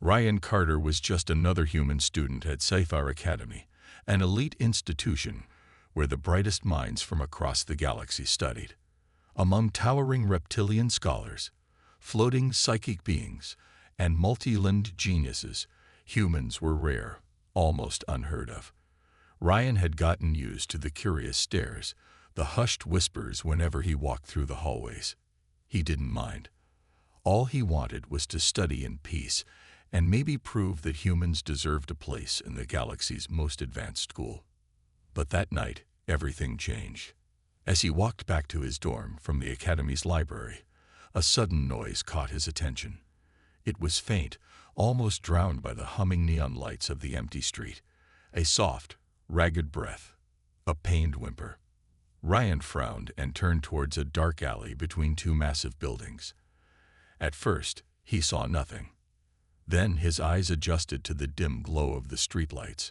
Ryan Carter was just another human student at Sci-Fi Academy, an elite institution where the brightest minds from across the galaxy studied. Among towering reptilian scholars, floating psychic beings, and multi-limbed geniuses, humans were rare, almost unheard of. Ryan had gotten used to the curious stares, the hushed whispers whenever he walked through the hallways. He didn't mind. All he wanted was to study in peace and maybe prove that humans deserved a place in the galaxy's most advanced school. But that night, everything changed. As he walked back to his dorm from the Academy's library, a sudden noise caught his attention. It was faint, almost drowned by the humming neon lights of the empty street. A soft, ragged breath, a pained whimper. Ryan frowned and turned towards a dark alley between two massive buildings. At first, he saw nothing. Then his eyes adjusted to the dim glow of the streetlights,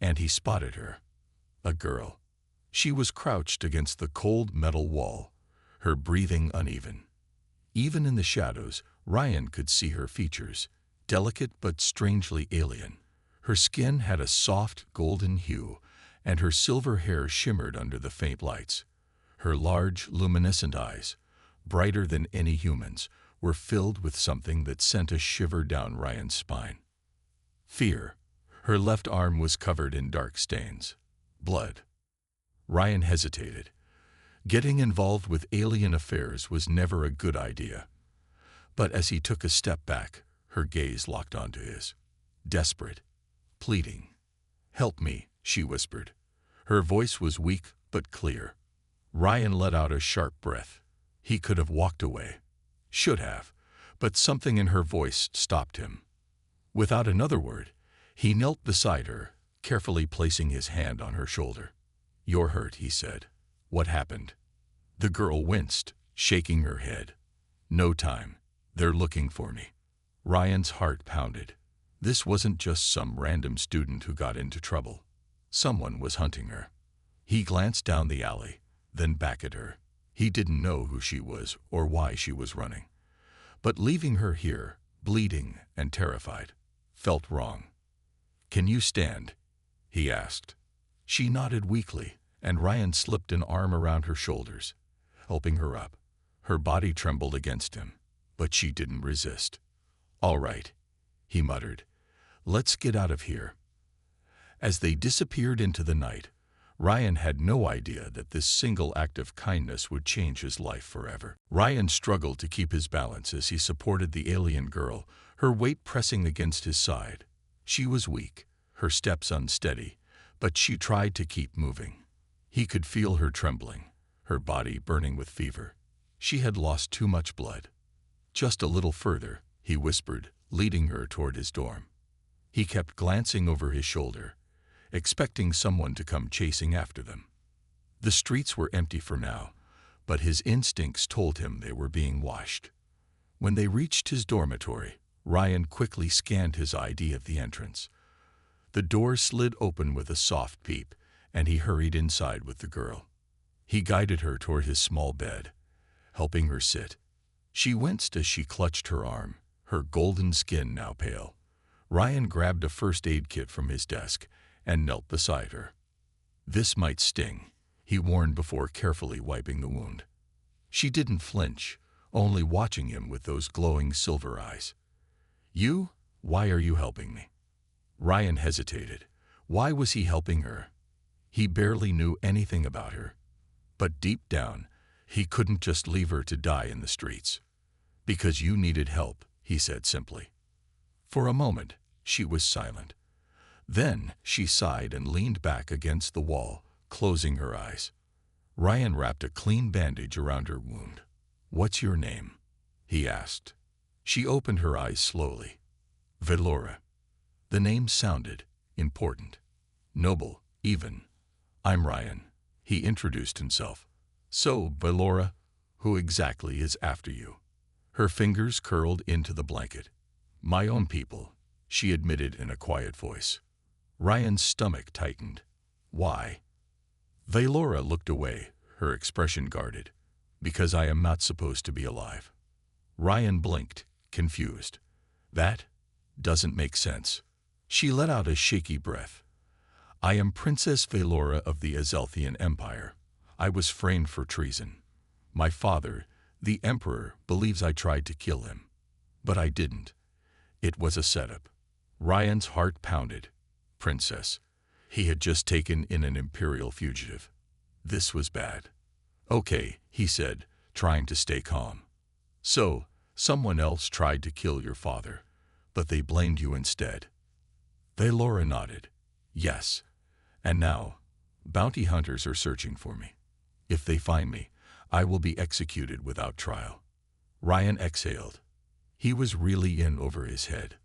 and he spotted her. A girl. She was crouched against the cold metal wall, her breathing uneven. Even in the shadows, Ryan could see her features, delicate but strangely alien. Her skin had a soft golden hue, and her silver hair shimmered under the faint lights. Her large, luminescent eyes, brighter than any human's, were filled with something that sent a shiver down Ryan's spine. Fear. Her left arm was covered in dark stains. Blood. Ryan hesitated. Getting involved with alien affairs was never a good idea. But as he took a step back, her gaze locked onto his. Desperate. Pleading. "Help me," she whispered. Her voice was weak but clear. Ryan let out a sharp breath. He could have walked away. Should have, but something in her voice stopped him. Without another word, he knelt beside her, carefully placing his hand on her shoulder. "You're hurt," he said. "What happened?" The girl winced, shaking her head. "No time. They're looking for me." Ryan's heart pounded. This wasn't just some random student who got into trouble. Someone was hunting her. He glanced down the alley, then back at her. He didn't know who she was or why she was running. But leaving her here, bleeding and terrified, felt wrong. "Can you stand?" he asked. She nodded weakly, and Ryan slipped an arm around her shoulders, helping her up. Her body trembled against him, but she didn't resist. "All right," he muttered. "Let's get out of here." As they disappeared into the night, Ryan had no idea that this single act of kindness would change his life forever. Ryan struggled to keep his balance as he supported the alien girl, her weight pressing against his side. She was weak, her steps unsteady, but she tried to keep moving. He could feel her trembling, her body burning with fever. She had lost too much blood. "Just a little further," he whispered, leading her toward his dorm. He kept glancing over his shoulder, expecting someone to come chasing after them. The streets were empty for now, but his instincts told him they were being watched. When they reached his dormitory, Ryan quickly scanned his ID of the entrance. The door slid open with a soft peep, and he hurried inside with the girl. He guided her toward his small bed, helping her sit. She winced as she clutched her arm, her golden skin now pale. Ryan grabbed a first aid kit from his desk and knelt beside her. "This might sting," he warned before carefully wiping the wound. She didn't flinch, only watching him with those glowing silver eyes. "You? Why are you helping me?" Ryan hesitated. Why was he helping her? He barely knew anything about her. But deep down, he couldn't just leave her to die in the streets. "Because you needed help," he said simply. For a moment, she was silent. Then she sighed and leaned back against the wall, closing her eyes. Ryan wrapped a clean bandage around her wound. "What's your name?" he asked. She opened her eyes slowly. "Velora." The name sounded important, noble, even. "I'm Ryan," he introduced himself. "So, Velora, who exactly is after you?" Her fingers curled into the blanket. "My own people," she admitted in a quiet voice. Ryan's stomach tightened. "Why?" Velora looked away, her expression guarded. "Because I am not supposed to be alive." Ryan blinked, confused. "That? Doesn't make sense. She let out a shaky breath. I am Princess Velora of the Azelthian Empire. I was framed for treason. My father, the Emperor, believes I tried to kill him. But I didn't. It was a setup. Ryan's heart pounded. Princess. He had just taken in an Imperial fugitive. This was bad. Okay, he said, trying to stay calm. So, someone else tried to kill your father, but they blamed you instead. Velora nodded. Yes. And now, bounty hunters are searching for me. If they find me, I will be executed without trial. Ryan exhaled. He was really in over his head.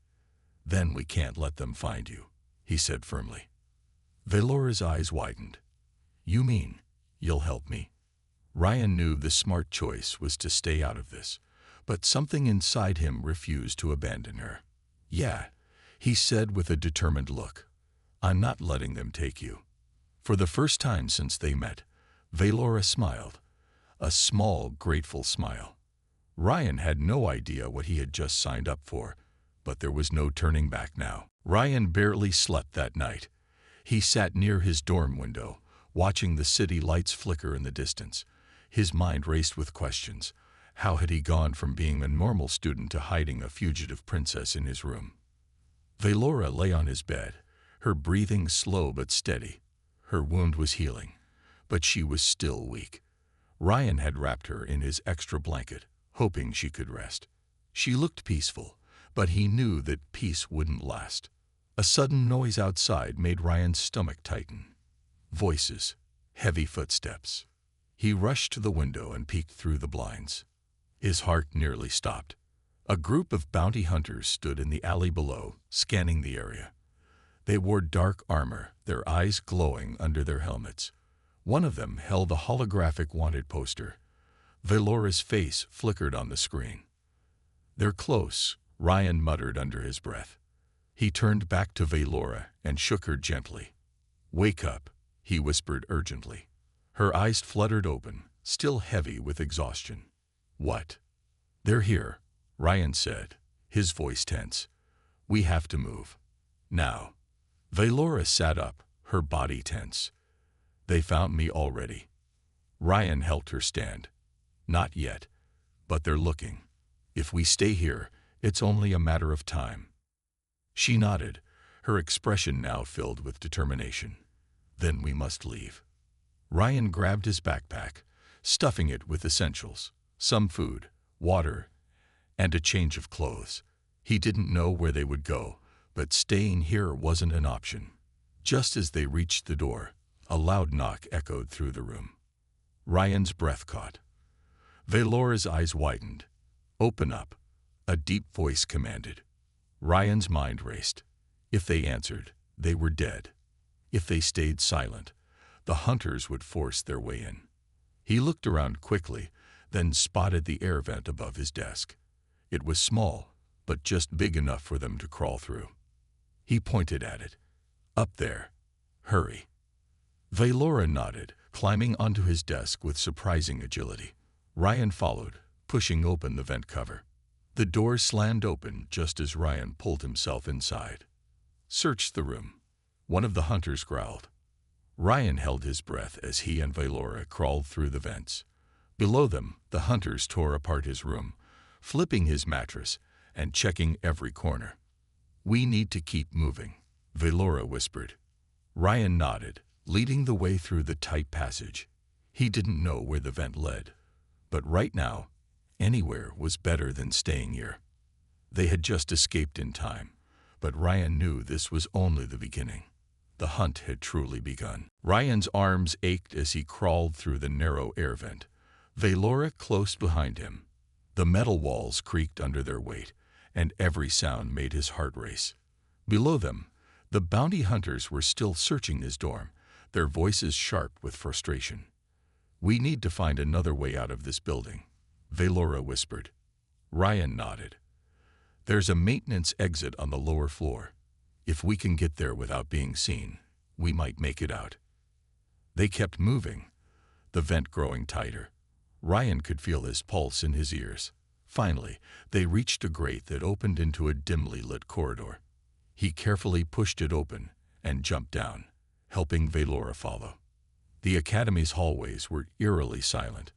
Then we can't let them find you, he said firmly. Velora's eyes widened. You mean, you'll help me? Ryan knew the smart choice was to stay out of this, but something inside him refused to abandon her. Yeah, he said with a determined look. I'm not letting them take you. For the first time since they met, Velora smiled. A small, grateful smile. Ryan had no idea what he had just signed up for, but there was no turning back now. Ryan barely slept that night. He sat near his dorm window, watching the city lights flicker in the distance. His mind raced with questions. How had he gone from being a normal student to hiding a fugitive princess in his room? Velora lay on his bed, her breathing slow but steady. Her wound was healing, but she was still weak. Ryan had wrapped her in his extra blanket, hoping she could rest. She looked peaceful, but he knew that peace wouldn't last. A sudden noise outside made Ryan's stomach tighten. Voices, heavy footsteps. He rushed to the window and peeked through the blinds. His heart nearly stopped. A group of bounty hunters stood in the alley below, scanning the area. They wore dark armor, their eyes glowing under their helmets. One of them held a holographic wanted poster. Velora's face flickered on the screen. They're close, Ryan muttered under his breath. He turned back to Velora and shook her gently. Wake up, he whispered urgently. Her eyes fluttered open, still heavy with exhaustion. What? They're here, Ryan said, his voice tense. We have to move. Now. Velora sat up, her body tense. They found me already. Ryan helped her stand. Not yet, but they're looking. If we stay here, it's only a matter of time. She nodded, her expression now filled with determination. Then we must leave. Ryan grabbed his backpack, stuffing it with essentials, some food, water, and a change of clothes. He didn't know where they would go, but staying here wasn't an option. Just as they reached the door, a loud knock echoed through the room. Ryan's breath caught. Velora's eyes widened. Open up, a deep voice commanded. Ryan's mind raced. If they answered, they were dead. If they stayed silent, the hunters would force their way in. He looked around quickly, then spotted the air vent above his desk. It was small, but just big enough for them to crawl through. He pointed at it. Up there. Hurry. Velora nodded, climbing onto his desk with surprising agility. Ryan followed, pushing open the vent cover. The door slammed open just as Ryan pulled himself inside. Search the room. One of the hunters growled. Ryan held his breath as he and Velora crawled through the vents. Below them, the hunters tore apart his room, flipping his mattress and checking every corner. We need to keep moving, Velora whispered. Ryan nodded, leading the way through the tight passage. He didn't know where the vent led, but right now, anywhere was better than staying here. They had just escaped in time, but Ryan knew this was only the beginning. The hunt had truly begun. Ryan's arms ached as he crawled through the narrow air vent, Velora close behind him. The metal walls creaked under their weight, and every sound made his heart race. Below them, the bounty hunters were still searching his dorm, their voices sharp with frustration. We need to find another way out of this building, Velora whispered. Ryan nodded. There's a maintenance exit on the lower floor. If we can get there without being seen, we might make it out. They kept moving, the vent growing tighter. Ryan could feel his pulse in his ears. Finally, they reached a grate that opened into a dimly lit corridor. He carefully pushed it open and jumped down, helping Valora follow. The academy's hallways were eerily silent.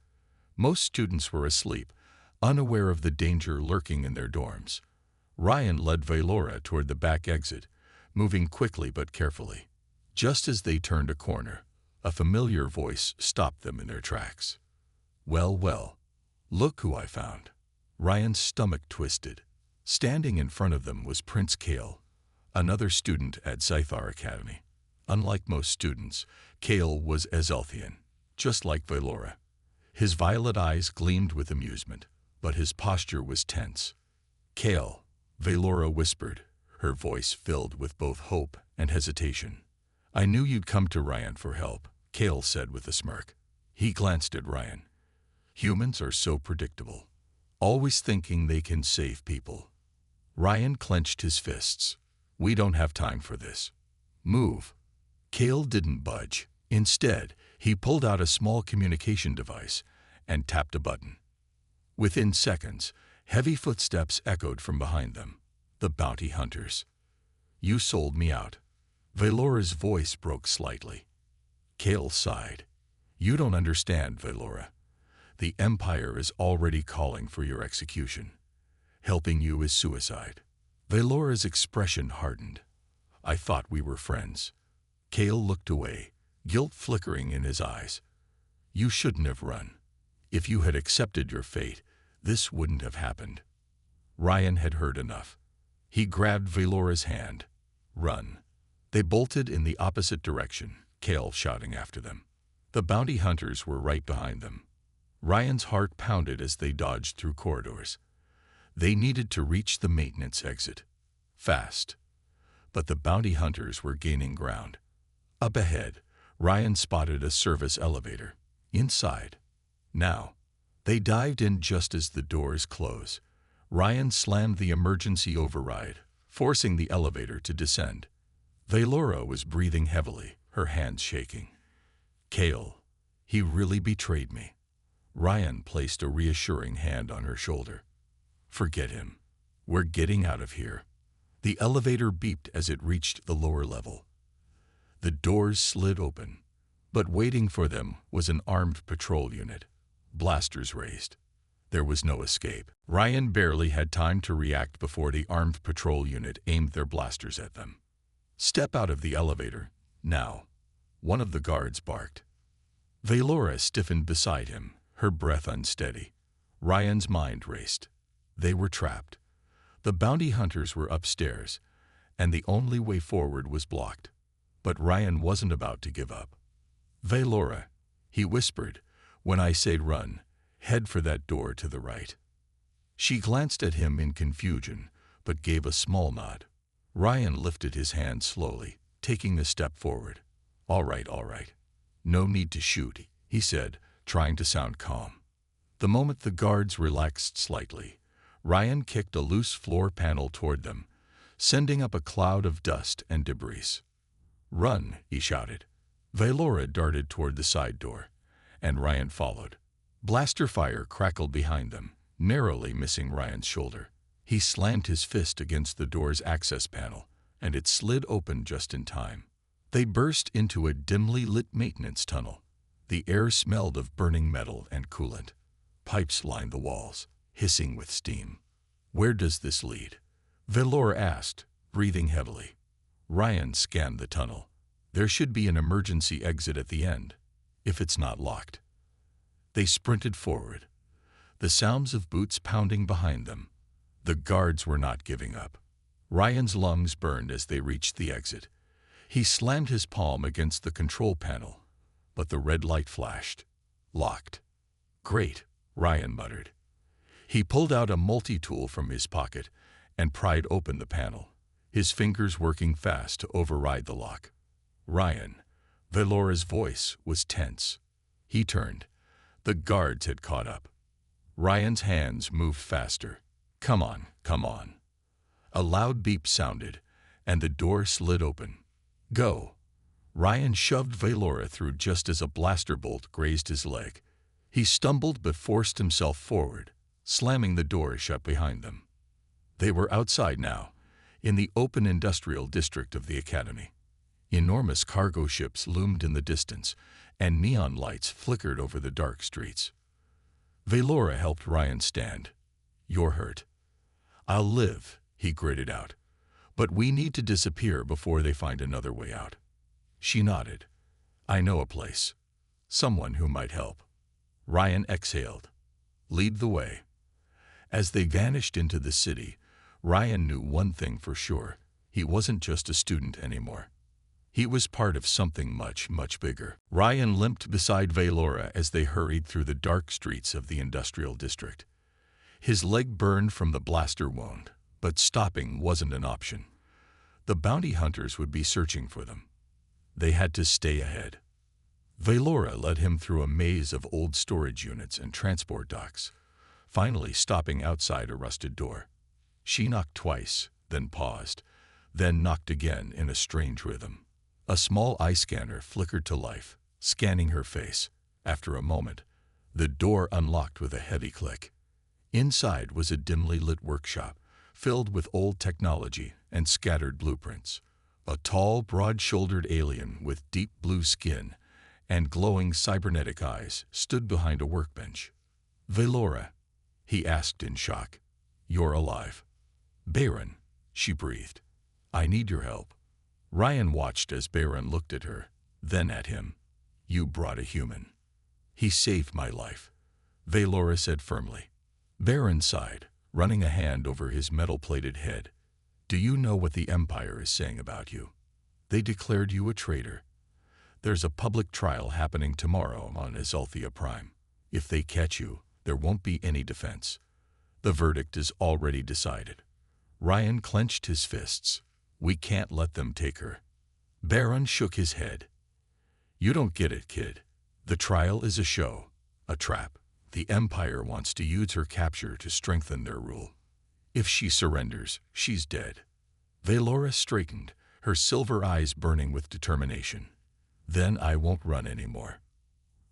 Most students were asleep, unaware of the danger lurking in their dorms. Ryan led Valora toward the back exit, moving quickly but carefully. Just as they turned a corner, a familiar voice stopped them in their tracks. "Well, well, look who I found." Ryan's stomach twisted. Standing in front of them was Prince Kale, another student at Sci-Fi Academy. Unlike most students, Kale was Azelthian, just like Valora. His violet eyes gleamed with amusement, but his posture was tense. "Kale," Valora whispered, her voice filled with both hope and hesitation. "I knew you'd come to Ryan for help," Kale said with a smirk. He glanced at Ryan. Humans are so predictable, always thinking they can save people. Ryan clenched his fists. "We don't have time for this. Move." Kale didn't budge. Instead, he pulled out a small communication device and tapped a button. Within seconds, heavy footsteps echoed from behind them. The bounty hunters. "You sold me out." Valora's voice broke slightly. Kale sighed. "You don't understand, Valora. The Empire is already calling for your execution. Helping you is suicide." Valora's expression hardened. "I thought we were friends." Kale looked away, guilt flickering in his eyes. "You shouldn't have run. If you had accepted your fate, this wouldn't have happened." Ryan had heard enough. He grabbed Valora's hand. "Run." They bolted in the opposite direction, Kale shouting after them. The bounty hunters were right behind them. Ryan's heart pounded as they dodged through corridors. They needed to reach the maintenance exit. Fast. But the bounty hunters were gaining ground. Up ahead, Ryan spotted a service elevator. Inside. Now. They dived in just as the doors closed. Ryan slammed the emergency override, forcing the elevator to descend. Valora was breathing heavily, her hands shaking. "Kale, he really betrayed me." Ryan placed a reassuring hand on her shoulder. "Forget him. We're getting out of here." The elevator beeped as it reached the lower level. The doors slid open, but waiting for them was an armed patrol unit, blasters raised. There was no escape. Ryan barely had time to react before the armed patrol unit aimed their blasters at them. "Step out of the elevator, now," one of the guards barked. Valora stiffened beside him, her breath unsteady. Ryan's mind raced. They were trapped. The bounty hunters were upstairs, and the only way forward was blocked. But Ryan wasn't about to give up. "Valora," he whispered, "when I say run, head for that door to the right." She glanced at him in confusion, but gave a small nod. Ryan lifted his hand slowly, taking a step forward. All right. No need to shoot," he said, trying to sound calm. The moment the guards relaxed slightly, Ryan kicked a loose floor panel toward them, sending up a cloud of dust and debris. "Run," he shouted. Valora darted toward the side door, and Ryan followed. Blaster fire crackled behind them, narrowly missing Ryan's shoulder. He slammed his fist against the door's access panel, and it slid open just in time. They burst into a dimly lit maintenance tunnel. The air smelled of burning metal and coolant. Pipes lined the walls, hissing with steam. "Where does this lead?" Valora asked, breathing heavily. Ryan scanned the tunnel. "There should be an emergency exit at the end, if it's not locked." They sprinted forward, the sounds of boots pounding behind them. The guards were not giving up. Ryan's lungs burned as they reached the exit. He slammed his palm against the control panel, but the red light flashed. Locked. "Great," Ryan muttered. He pulled out a multi-tool from his pocket and pried open the panel, his fingers working fast to override the lock. "Ryan," Valora's voice was tense. He turned. The guards had caught up. Ryan's hands moved faster. Come on. A loud beep sounded, and the door slid open. "Go." Ryan shoved Valora through just as a blaster bolt grazed his leg. He stumbled but forced himself forward, slamming the door shut behind them. They were outside now, in the open industrial district of the Academy. Enormous cargo ships loomed in the distance, and neon lights flickered over the dark streets. Valora helped Ryan stand. "You're hurt." "I'll live," he gritted out. "But we need to disappear before they find another way out." She nodded. "I know a place. Someone who might help." Ryan exhaled. "Lead the way." As they vanished into the city, Ryan knew one thing for sure. He wasn't just a student anymore. He was part of something much, much bigger. Ryan limped beside Valora as they hurried through the dark streets of the industrial district. His leg burned from the blaster wound, but stopping wasn't an option. The bounty hunters would be searching for them. They had to stay ahead. Valora led him through a maze of old storage units and transport docks, finally stopping outside a rusted door. She knocked twice, then paused, then knocked again in a strange rhythm. A small eye scanner flickered to life, scanning her face. After a moment, the door unlocked with a heavy click. Inside was a dimly lit workshop, filled with old technology and scattered blueprints. A tall, broad-shouldered alien with deep blue skin and glowing cybernetic eyes stood behind a workbench. "Valora," he asked in shock. "You're alive." "Baron," she breathed. "I need your help." Ryan watched as Baron looked at her, then at him. "You brought a human." "He saved my life," Valora said firmly. Baron sighed, running a hand over his metal-plated head. "Do you know what the Empire is saying about you? They declared you a traitor. There's a public trial happening tomorrow on Azalthea Prime. If they catch you, there won't be any defense. The verdict is already decided." Ryan clenched his fists. "We can't let them take her." Baron shook his head. "You don't get it, kid. The trial is a show, a trap. The Empire wants to use her capture to strengthen their rule. If she surrenders, she's dead." Valora straightened, her silver eyes burning with determination. "Then I won't run anymore."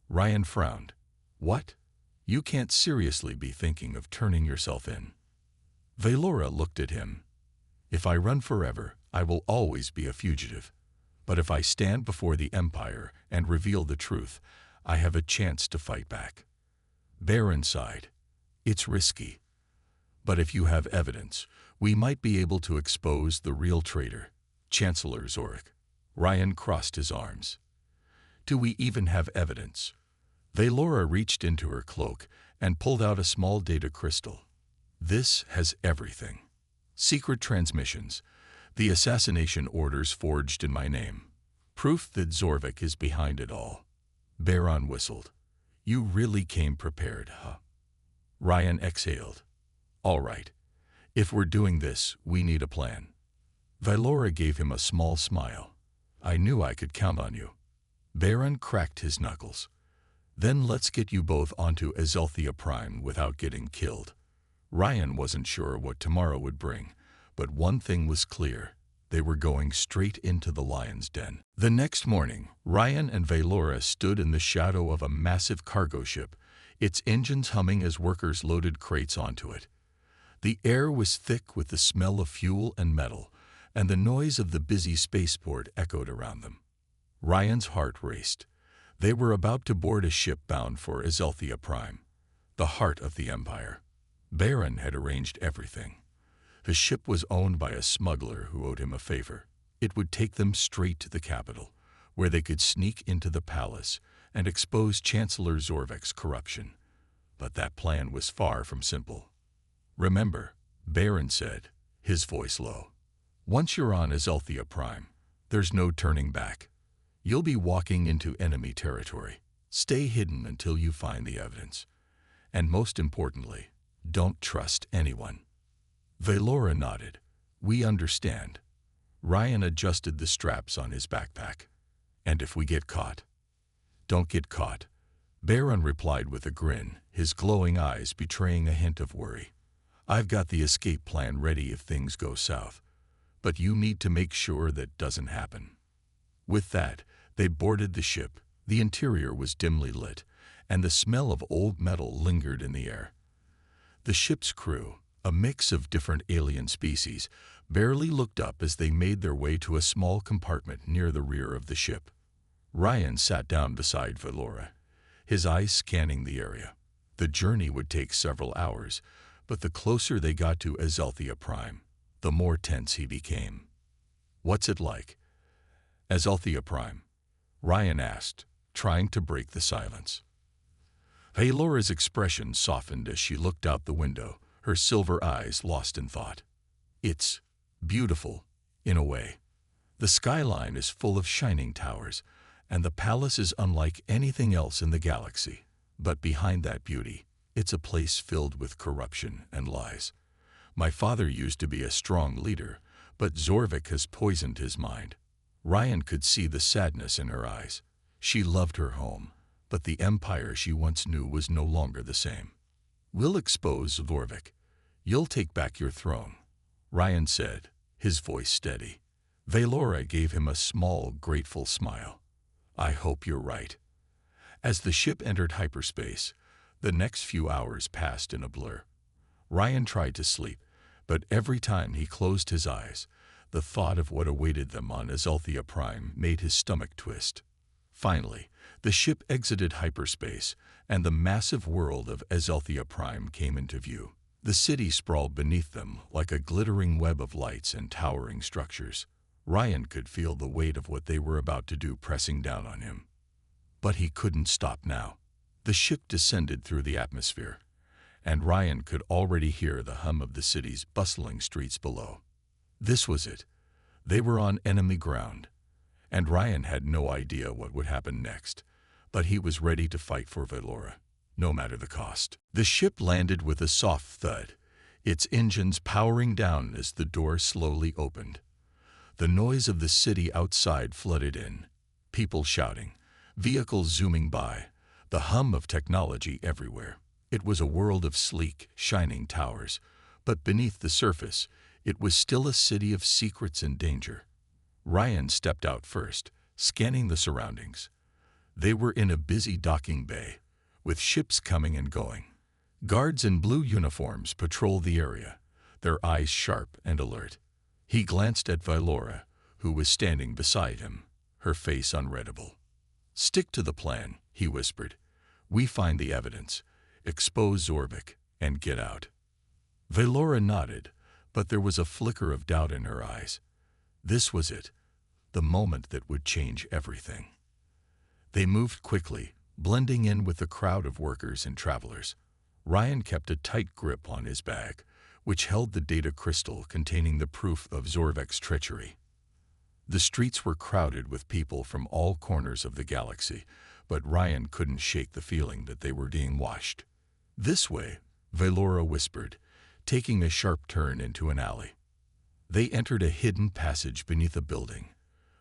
Ryan frowned. "What? You can't seriously be thinking of turning yourself in." Valora looked at him. "If I run forever, I will always be a fugitive. But if I stand before the Empire and reveal the truth, I have a chance to fight back." Baron sighed. "It's risky. But if you have evidence, we might be able to expose the real traitor, Chancellor Zorik." Ryan crossed his arms. "Do we even have evidence?" Valora reached into her cloak and pulled out a small data crystal. "This has everything. Secret transmissions, the assassination orders forged in my name. Proof that Zorvik is behind it all." Baron whistled. "You really came prepared, huh?" Ryan exhaled. "All right. If we're doing this, we need a plan." Valora gave him a small smile. "I knew I could count on you." Baron cracked his knuckles. "Then let's get you both onto Azalthea Prime without getting killed." Ryan wasn't sure what tomorrow would bring, but one thing was clear. They were going straight into the lion's den. The next morning, Ryan and Valora stood in the shadow of a massive cargo ship, its engines humming as workers loaded crates onto it. The air was thick with the smell of fuel and metal, and the noise of the busy spaceport echoed around them. Ryan's heart raced. They were about to board a ship bound for Azalthea Prime, the heart of the Empire. Baron had arranged everything. The ship was owned by a smuggler who owed him a favor. It would take them straight to the capital, where they could sneak into the palace and expose Chancellor Zorvik's corruption. But that plan was far from simple. "Remember," Baron said, his voice low, "once you're on Azalthea Prime, there's no turning back. You'll be walking into enemy territory. Stay hidden until you find the evidence. And most importantly, don't trust anyone." Valora nodded. "We understand." Ryan adjusted the straps on his backpack. "And if we get caught?" "Don't get caught," Baron replied with a grin, his glowing eyes betraying a hint of worry. "I've got the escape plan ready if things go south, but you need to make sure that doesn't happen." With that, they boarded the ship. The interior was dimly lit, and the smell of old metal lingered in the air. The ship's crew, a mix of different alien species, barely looked up as they made their way to a small compartment near the rear of the ship. Ryan sat down beside Valora, his eyes scanning the area. The journey would take several hours, but the closer they got to Azalthea Prime, the more tense he became. "What's it like?" "Azalthea Prime," Ryan asked, trying to break the silence. Valora's expression softened as she looked out the window, her silver eyes lost in thought. "It's beautiful, in a way. The skyline is full of shining towers, and the palace is unlike anything else in the galaxy. But behind that beauty, it's a place filled with corruption and lies. My father used to be a strong leader, but Zorvik has poisoned his mind." Ryan could see the sadness in her eyes. She loved her home, but the empire she once knew was no longer the same. "We'll expose Zorvik. You'll take back your throne," Ryan said, his voice steady. Valora gave him a small, grateful smile. "I hope you're right." As the ship entered hyperspace, the next few hours passed in a blur. Ryan tried to sleep, but every time he closed his eyes, the thought of what awaited them on Azalthea Prime made his stomach twist. Finally, the ship exited hyperspace, and the massive world of Azalthea Prime came into view. The city sprawled beneath them like a glittering web of lights and towering structures. Ryan could feel the weight of what they were about to do pressing down on him. But he couldn't stop now. The ship descended through the atmosphere, and Ryan could already hear the hum of the city's bustling streets below. This was it. They were on enemy ground, and Ryan had no idea what would happen next, but he was ready to fight for Valora, no matter the cost. The ship landed with a soft thud, its engines powering down as the door slowly opened. The noise of the city outside flooded in, people shouting, vehicles zooming by, the hum of technology everywhere. It was a world of sleek, shining towers, but beneath the surface, it was still a city of secrets and danger. Ryan stepped out first, scanning the surroundings. They were in a busy docking bay, with ships coming and going. Guards in blue uniforms patrolled the area, their eyes sharp and alert. He glanced at Valora, who was standing beside him, her face unreadable. "Stick to the plan," he whispered. "We find the evidence, expose Zorvik, and get out." Valora nodded, but there was a flicker of doubt in her eyes. This was it, the moment that would change everything. They moved quickly, blending in with the crowd of workers and travelers. Ryan kept a tight grip on his bag, which held the data crystal containing the proof of Zorvik's treachery. The streets were crowded with people from all corners of the galaxy, but Ryan couldn't shake the feeling that they were being watched. "This way," Valora whispered, taking a sharp turn into an alley. They entered a hidden passage beneath a building,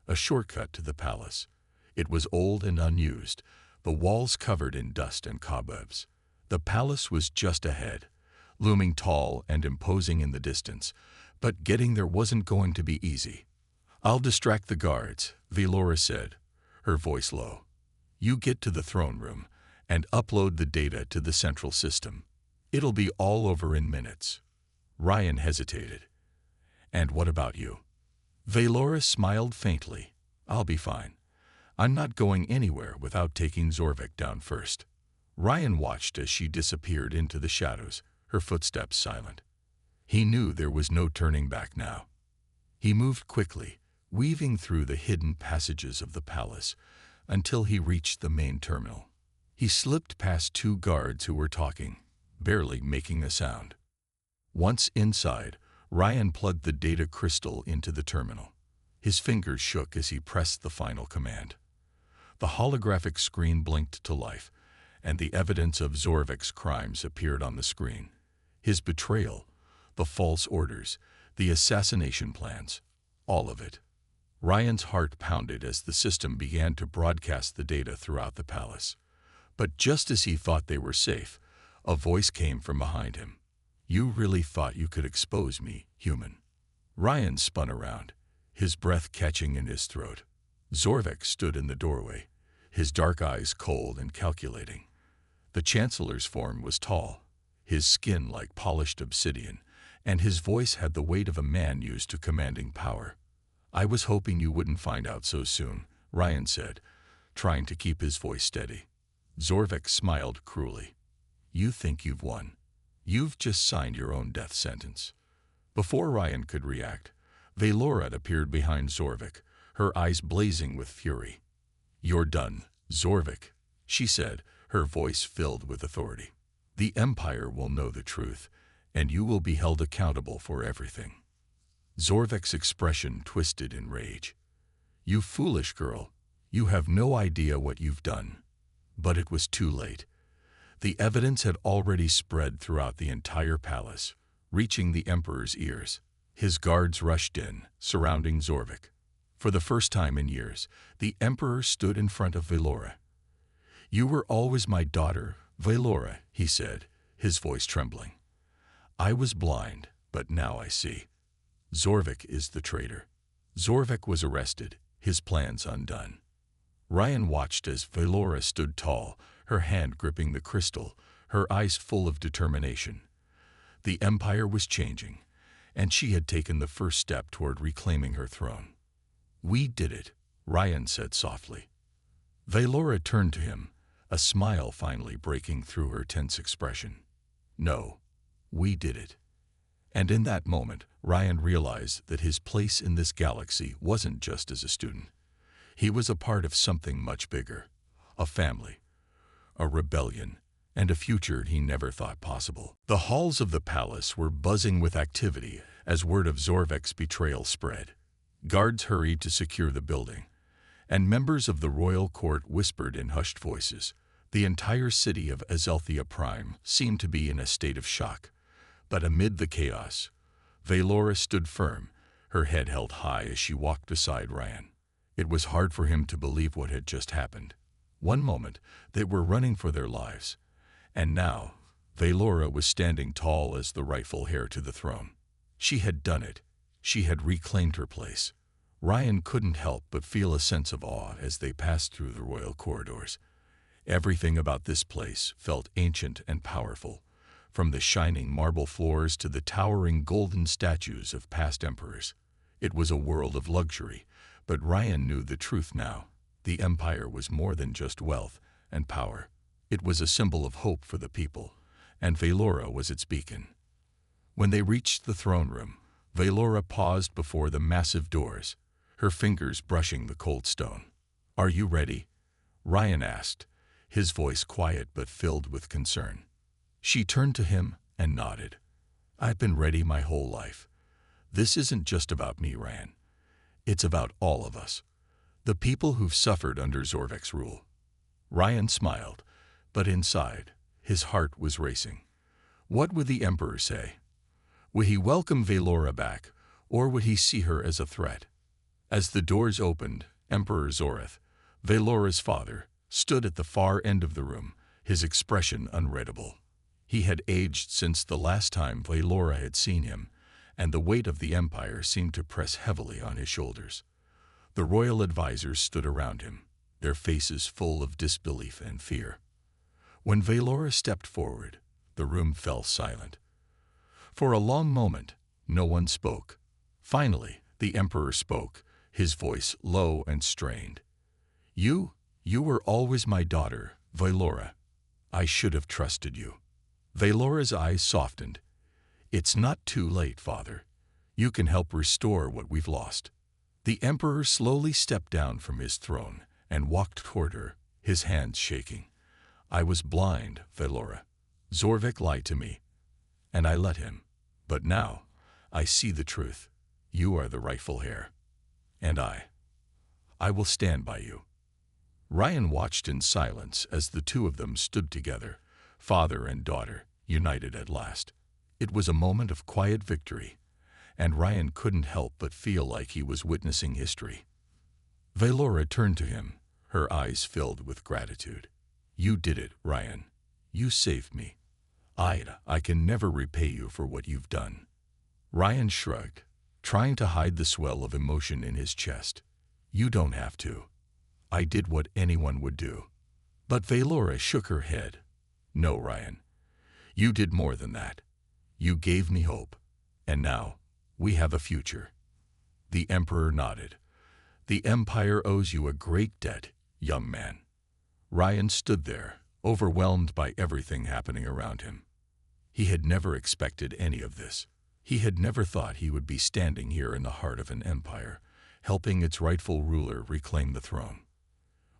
a shortcut to the palace. It was old and unused, the walls covered in dust and cobwebs. The palace was just ahead, looming tall and imposing in the distance, but getting there wasn't going to be easy. "I'll distract the guards," Valora said, her voice low. "You get to the throne room and upload the data to the central system. It'll be all over in minutes." Ryan hesitated. "And what about you?" Valora smiled faintly. "I'll be fine. I'm not going anywhere without taking Zorvik down first." Ryan watched as she disappeared into the shadows, her footsteps silent. He knew there was no turning back now. He moved quickly, weaving through the hidden passages of the palace, until he reached the main terminal. He slipped past two guards who were talking, barely making a sound. Once inside, Ryan plugged the data crystal into the terminal. His fingers shook as he pressed the final command. The holographic screen blinked to life, and the evidence of Zorvik's crimes appeared on the screen. His betrayal, the false orders, the assassination plans, all of it. Ryan's heart pounded as the system began to broadcast the data throughout the palace. But just as he thought they were safe, a voice came from behind him. "You really thought you could expose me, human?" Ryan spun around, his breath catching in his throat. Zorvik stood in the doorway, his dark eyes cold and calculating. The Chancellor's form was tall, his skin like polished obsidian, and his voice had the weight of a man used to commanding power. "I was hoping you wouldn't find out so soon," Ryan said, trying to keep his voice steady. Zorvik smiled cruelly. "You think you've won. You've just signed your own death sentence." Before Ryan could react, Valora appeared behind Zorvik, her eyes blazing with fury. "You're done, Zorvik," she said, her voice filled with authority. "The Empire will know the truth, and you will be held accountable for everything." Zorvik's expression twisted in rage. "You foolish girl, you have no idea what you've done." But it was too late. The evidence had already spread throughout the entire palace, reaching the Emperor's ears. His guards rushed in, surrounding Zorvik. For the first time in years, the Emperor stood in front of Valora. "You were always my daughter, Valora," he said, his voice trembling. "I was blind, but now I see. Zorvik is the traitor." Zorvik was arrested, his plans undone. Ryan watched as Valora stood tall, her hand gripping the crystal, her eyes full of determination. The Empire was changing, and she had taken the first step toward reclaiming her throne. "We did it," Ryan said softly. Valora turned to him, a smile finally breaking through her tense expression. "No, we did it." And in that moment, Ryan realized that his place in this galaxy wasn't just as a student. He was a part of something much bigger, a family, a rebellion, and a future he never thought possible. The halls of the palace were buzzing with activity as word of Zorvik's betrayal spread. Guards hurried to secure the building, and members of the royal court whispered in hushed voices. The entire city of Azelthia Prime seemed to be in a state of shock. But amid the chaos, Valora stood firm, her head held high as she walked beside Ryan. It was hard for him to believe what had just happened. One moment, they were running for their lives, and now, Valora was standing tall as the rightful heir to the throne. She had done it. She had reclaimed her place. Ryan couldn't help but feel a sense of awe as they passed through the royal corridors. Everything about this place felt ancient and powerful, from the shining marble floors to the towering golden statues of past emperors. It was a world of luxury, but Ryan knew the truth now. The Empire was more than just wealth and power. It was a symbol of hope for the people, and Valora was its beacon. When they reached the throne room, Valora paused before the massive doors, her fingers brushing the cold stone. "Are you ready?" Ryan asked, his voice quiet but filled with concern. She turned to him and nodded. "I've been ready my whole life. This isn't just about me, Ryan. It's about all of us, the people who've suffered under Zorvik's rule." Ryan smiled, but inside, his heart was racing. What would the Emperor say? Would he welcome Valora back, or would he see her as a threat? As the doors opened, Emperor Zorith, Valora's father, stood at the far end of the room, his expression unreadable. He had aged since the last time Valora had seen him, and the weight of the Empire seemed to press heavily on his shoulders. The royal advisors stood around him, their faces full of disbelief and fear. When Valora stepped forward, the room fell silent. For a long moment, no one spoke. Finally, the Emperor spoke, his voice low and strained. You were always my daughter, Valora. I should have trusted you." Valora's eyes softened. "It's not too late, Father. You can help restore what we've lost." The Emperor slowly stepped down from his throne and walked toward her, his hands shaking. "I was blind, Valora. Zorvik lied to me, and I let him. But now, I see the truth. You are the rightful heir. And I will stand by you." Ryan watched in silence as the two of them stood together, father and daughter, united at last. It was a moment of quiet victory, and Ryan couldn't help but feel like he was witnessing history. Valora turned to him, her eyes filled with gratitude. "You did it, Ryan. You saved me. I can never repay you for what you've done." Ryan shrugged, trying to hide the swell of emotion in his chest. "You don't have to. I did what anyone would do." But Valora shook her head. "No, Ryan. You did more than that. You gave me hope. And now, we have a future." The Emperor nodded. "The Empire owes you a great debt, young man." Ryan stood there, overwhelmed by everything happening around him. He had never expected any of this. He had never thought he would be standing here in the heart of an empire, helping its rightful ruler reclaim the throne.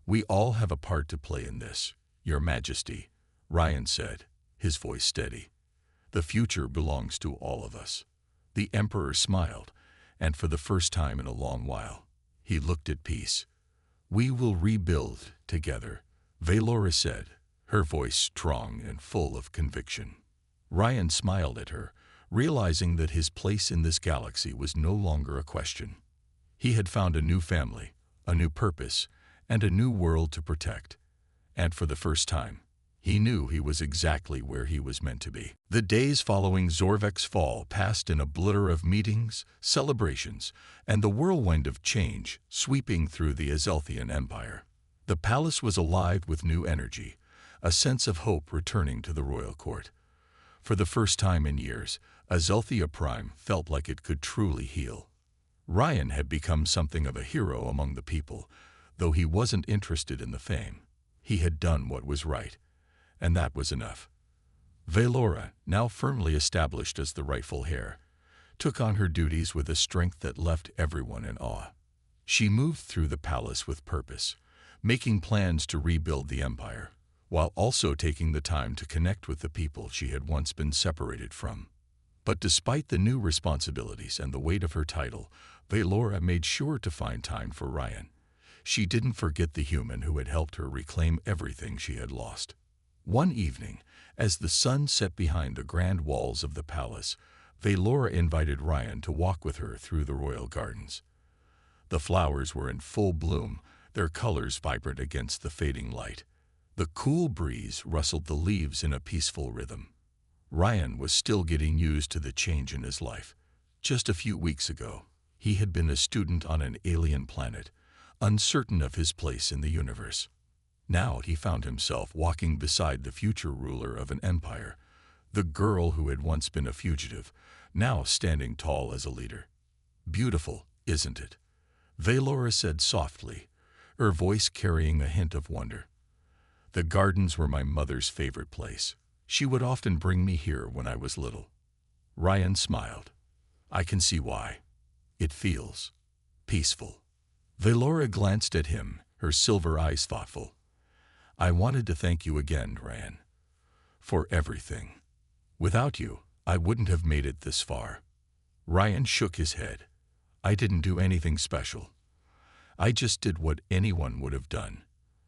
"We all have a part to play in this, Your Majesty," Ryan said, his voice steady. "The future belongs to all of us." The Emperor smiled, and for the first time in a long while, he looked at peace. "We will rebuild together," Valora said, her voice strong and full of conviction. Ryan smiled at her, realizing that his place in this galaxy was no longer a question. He had found a new family, a new purpose, and a new world to protect. And for the first time, he knew he was exactly where he was meant to be. The days following Zorvek's fall passed in a blur of meetings, celebrations, and the whirlwind of change sweeping through the Azelthian Empire. The palace was alive with new energy, a sense of hope returning to the royal court. For the first time in years, Azelthia Prime felt like it could truly heal. Ryan had become something of a hero among the people, though he wasn't interested in the fame. He had done what was right, and that was enough. Valora, now firmly established as the rightful heir, took on her duties with a strength that left everyone in awe. She moved through the palace with purpose, making plans to rebuild the empire, while also taking the time to connect with the people she had once been separated from. But despite the new responsibilities and the weight of her title, Valora made sure to find time for Ryan. She didn't forget the human who had helped her reclaim everything she had lost. One evening, as the sun set behind the grand walls of the palace, Valora invited Ryan to walk with her through the royal gardens. The flowers were in full bloom, their colors vibrant against the fading light. The cool breeze rustled the leaves in a peaceful rhythm. Ryan was still getting used to the change in his life. Just a few weeks ago, he had been a student on an alien planet, uncertain of his place in the universe. Now he found himself walking beside the future ruler of an empire, the girl who had once been a fugitive, now standing tall as a leader. "Beautiful, isn't it?" Valora said softly, her voice carrying a hint of wonder. "The gardens were my mother's favorite place. She would often bring me here when I was little." Ryan smiled. "I can see why. It feels peaceful." Valora glanced at him, her silver eyes thoughtful. "I wanted to thank you again, Ryan, for everything. Without you, I wouldn't have made it this far." Ryan shook his head. "I didn't do anything special. I just did what anyone would have done.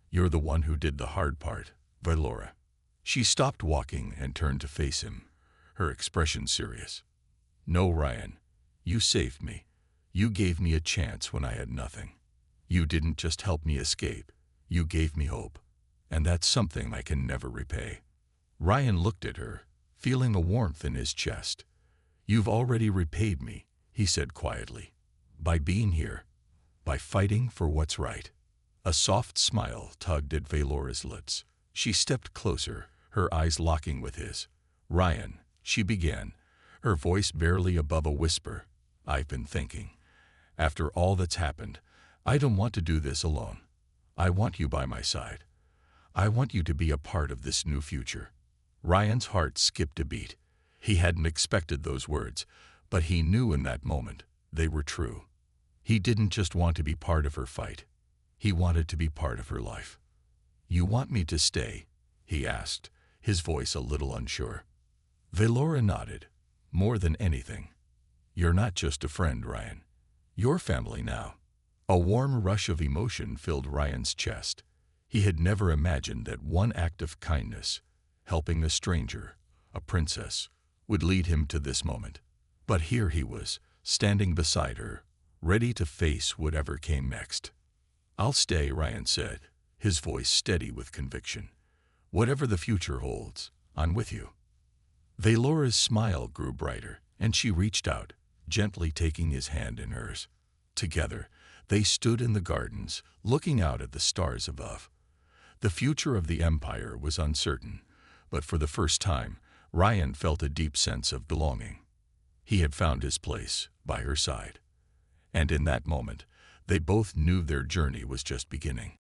You're the one who did the hard part, Valora." She stopped walking and turned to face him, her expression serious. "No, Ryan, you saved me. You gave me a chance when I had nothing. You didn't just help me escape, you gave me hope. And that's something I can never repay." Ryan looked at her, feeling a warmth in his chest. "You've already repaid me," he said quietly. "By being here, by fighting for what's right." A soft smile tugged at Valora's lips. She stepped closer, her eyes locking with his. "Ryan," she began, her voice barely above a whisper, "I've been thinking. After all that's happened, I don't want to do this alone. I want you by my side. I want you to be a part of this new future." Ryan's heart skipped a beat. He hadn't expected those words, but he knew in that moment they were true. He didn't just want to be part of her fight. He wanted to be part of her life. "You want me to stay?" he asked, his voice a little unsure. Valora nodded. "More than anything. You're not just a friend, Ryan. You're family now." A warm rush of emotion filled Ryan's chest. He had never imagined that one act of kindness, helping a stranger, a princess, would lead him to this moment. But here he was, standing beside her, ready to face whatever came next. "I'll stay," Ryan said, his voice steady with conviction. "Whatever the future holds, I'm with you." Valora's smile grew brighter, and she reached out, gently taking his hand in hers. Together, they stood in the gardens, looking out at the stars above. The future of the empire was uncertain, but for the first time, Ryan felt a deep sense of belonging. He had found his place by her side. And in that moment, they both knew their journey was just beginning.